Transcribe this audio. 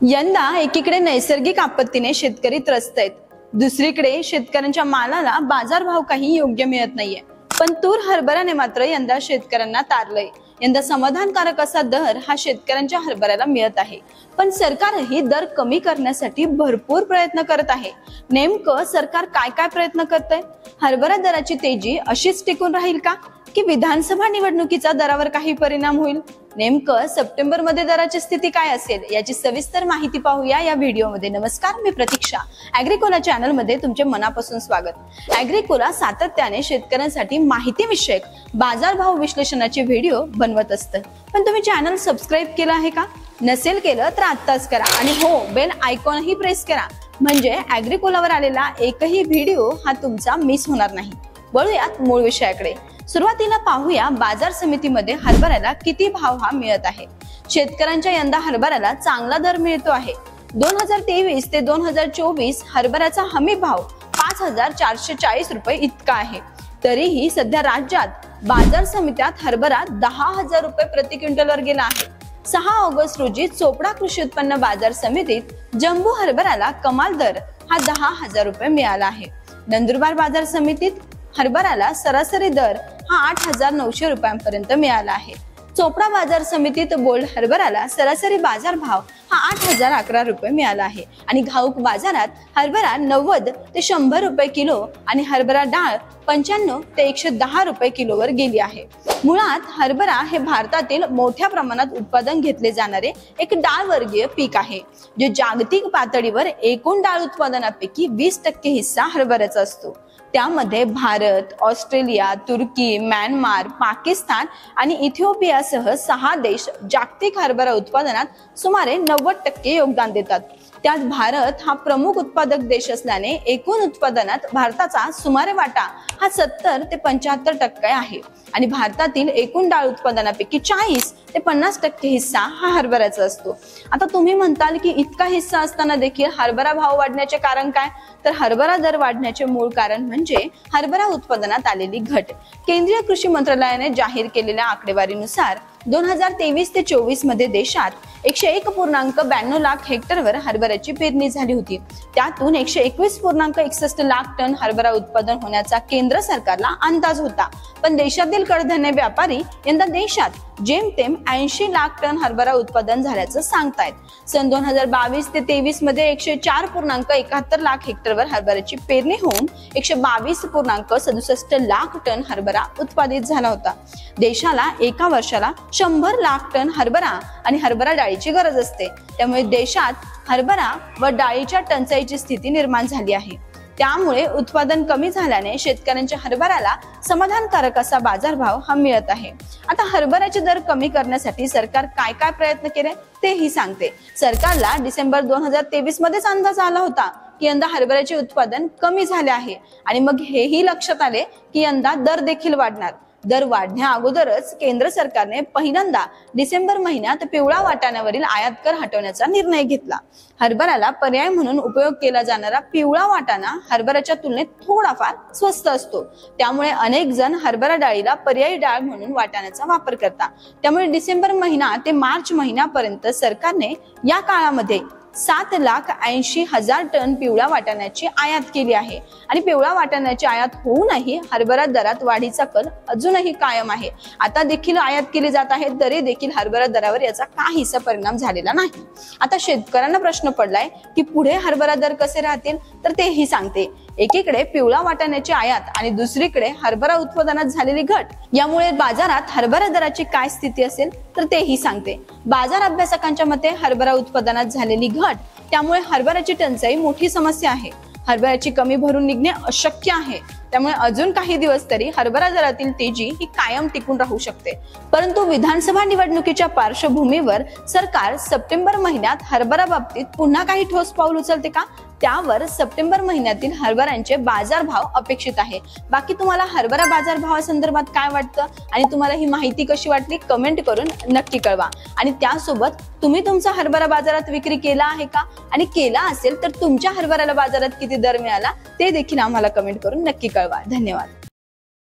यंदा एकीकडे नैसर्गिक आपत्तीने शेतकरी त्रस्त आहेत, दुसरीकडे शेतकऱ्यांच्या मालाला बाजारभाव काही योग्य मिळत नाहीये। पण तूर हरभऱ्याने मात्र यंदा शेतकऱ्यांना तारलंय। यंदा समाधानकारक असा दर हा शेतकऱ्यांच्या हरभऱ्याला मिळत आहे, पण सरकारही दर कमी करण्यासाठी भरपूर प्रयत्न करत आहे। नेमकं सरकार काय काय प्रयत्न करतंय? हरभरा दराची तेजी अशीच टिकून राहील का, की विधानसभा निवडणुकीचा दरावर काही परिणाम होईल? नेमकं सप्टेंबर मध्ये दराची स्थिती काय असेल याची सविस्तर माहिती पाहूया या व्हिडिओमध्ये। नमस्कार, मी प्रतीक्षा, ॲग्रिकोला चॅनल मध्ये तुमचे मनापासून स्वागत। ॲग्रिकोला सातत्याने शेतकऱ्यांसाठी माहिती विषयक बाजारभाव विश्लेषणाचे व्हिडिओ बनवत असतं, पण तुम्ही चॅनल सबस्क्राइब केलं आहे का? नसेल केलं तर आत्ताच करा आणि हो, बेल आयकॉनही प्रेस करा, म्हणजे ॲग्रिकोलावर आलेला एकही व्हिडिओ हा तुमचा मिस होणार नाही। वळूयात मूळ विषयाकडे। सुरुवातीला पाहूया बाजार समितीमध्ये हरभऱ्याला किती भाव हा मिळत आहे। शेतकऱ्यांच्या यंदा हरभऱ्याला चांगला दर मिळतो आहे। 2023 ते 2024 हरभऱ्याचा हमी भाव 5440 रुपये इतका आहे। तरीही सध्या राज्यात बाजार समित्यात हरभरा 10,000 रुपये प्रति क्विंटलवर गेला आहे। 6 ऑगस्ट रोजी चोपडा कृषी उत्पन्न बाजार समितीत जम्बो हरभऱ्याला कमाल दर हा 10,000 रुपये मिळाला आहे। नंदुरबार बाजार समितीत हरभऱ्याला सरासरी दर हा 8,900 रुपयांपर्यंत मिळाला आहे। चोपडा बाजार समितीत बोल्ड हरभऱ्याला सरासरी बाजार भाव हा 8,011 रुपये मिळाला आहे आणि घाऊक बाजारात हरभरा 90 ते 100 रुपये किलो आणि हरभरा डाळ 95 ते 110 रुपये किलोवर गेली आहे। मुळात हरभरा हे भारतातील मोठ्या प्रमाणात उत्पादन घेतले जाणारे एक डाळ वर्गीय पीक आहे, जे जागतिक पातळीवर एकूण डाळ उत्पादनापैकी 20% हिस्सा हरभऱ्याचा असतो। त्यामध्ये भारत, ऑस्ट्रेलिया, तुर्की, म्यानमार, पाकिस्तान आणि इथिओपियासह 6 देश जागतिक हरभरा उत्पादनात सुमारे 90% योगदान देतात। त्यात भारत हा प्रमुख उत्पादक देश असल्याने एकूण उत्पादनात भारताचा सुमारे वाटा हा 70 ते 75% आहे आणि भारतातील एकूण डाळ उत्पादनापैकी 40 ते 50% हिस्सा हा हरभऱ्याचा असतो। आता तुम्ही म्हणताल की इतका हिस्सा असताना देखील हरभरा भाव वाढण्याचे कारण काय? तर हरभरा दर वाढण्याचे मूळ कारण म्हणजे हरभरा उत्पादनात आलेली घट। केंद्रीय कृषी मंत्रालयाने जाहीर केलेल्या आकडेवारीनुसार 2023 ते 24 मध्ये देशात 101.92 लाख हेक्टरवर हरभऱ्याची पेरणी झाली होती। त्यातून 121.61 लाख टन हरभरा उत्पादन होण्याचा केंद्र सरकारला अंदाज होता, पण देशातील कडधान्य व्यापारी यंदा देशात जेमतेम 80 लाख टन हरभरा उत्पादन झाल्याचं सांगतायत। सन 2022 ते 23 मध्ये 104.71 लाख हेक्टरवर हरभऱ्याची पेरणी होऊन 122.67 लाख टन हरभरा उत्पादित झाला होता। देशाला एका वर्षाला 100 लाख टन हरभरा आणि हरभरा डाळीची गरज असते, त्यामुळे देशात हरभरा व डाळीच्या टंचाईची स्थिती निर्माण झाली आहे। त्यामुळे उत्पादन कमी झाल्याने शेतकऱ्यांच्या हरभऱ्याला समाधानकारक असा बाजारभाव हा मिळत आहे। आता हरभऱ्याचे दर कमी करण्यासाठी सरकार काय काय प्रयत्न केले तेही सांगते। सरकारला डिसेंबर 2023 मध्येच अंदाज आला होता की यंदा हरभऱ्याचे उत्पादन कमी झाले आहे आणि मग हेही लक्षात आले की यंदा दर देखील वाढणार। दर वाढण्या अगोदरच केंद्र सरकारने पहिल्यांदा डिसेंबर महिन्यात पिवळा वाटाण्यावरील आयात कर हटवण्याचा निर्णय घेतला। हरभऱ्याला पर्याय म्हणून उपयोग केला जाणारा पिवळा वाटाणा हरभऱ्याच्या तुलनेत थोडाफार स्वस्त असतो, त्यामुळे अनेक जण हरभरा डाळीला पर्यायी डाळ म्हणून वाटाण्याचा वापर करतात। त्यामुळे डिसेंबर महिना ते मार्च महिन्यापर्यंत सरकारने या काळामध्ये 7,80,000 टन पिवळा वाटाण्याची आयात केली आहे आणि पिवळा वाटाण्याची आयात होऊनही हरभरा दरात वाढीचा कल अजूनही कायम आहे। आता देखील आयात केली जात आहे, तरी देखील हरभरा दरावर याचा काहीसा परिणाम झालेला नाही। आता शेतकऱ्यांना प्रश्न पडलाय की पुढे हरभरा दर कसे राहतील, तर तेही सांगते। एकीकडे पिवळा वाटाण्याची आयात आणि दुसरीकडे हरभरा उत्पादनात झालेली घट, यामुळे बाजारात हरभरा दराची काय स्थिती असेल तर तेही सांगते। बाजार अभ्यासकांच्या मते हरभरा उत्पादनात झालेली घट, त्यामुळे हरभऱ्याची टंचाई मोठी समस्या आहे। हरभऱ्याची कमी भरून निघणे अशक्य आहे, त्यामुळे अजून काही दिवस तरी हरभरा दरातील तेजी ही कायम टिकून राहू शकते। परंतु विधानसभा निवडणुकीच्या पार्श्वभूमीवर सरकार सप्टेंबर महिन्यात हरभरा बाबतीत पुन्हा काही ठोस पाऊल उचलते का, त्यावर सप्टेंबर महिन्यातील हरभऱ्यांचे बाजारभाव अपेक्षित आहे। बाकी तुम्हाला हरभरा बाजारभावासंदर्भात काय वाटतं आणि तुम्हाला ही माहिती कशी वाटली कमेंट करून नक्की कळवा। आणि त्यासोबत तुम्ही तुमचा हरभरा बाजारात विक्री केला आहे का, आणि केला असेल तर तुमच्या हरभऱ्याला बाजारात किती दर मिळाला ते देखील आम्हाला कमेंट करून नक्की कळवा। धन्यवाद।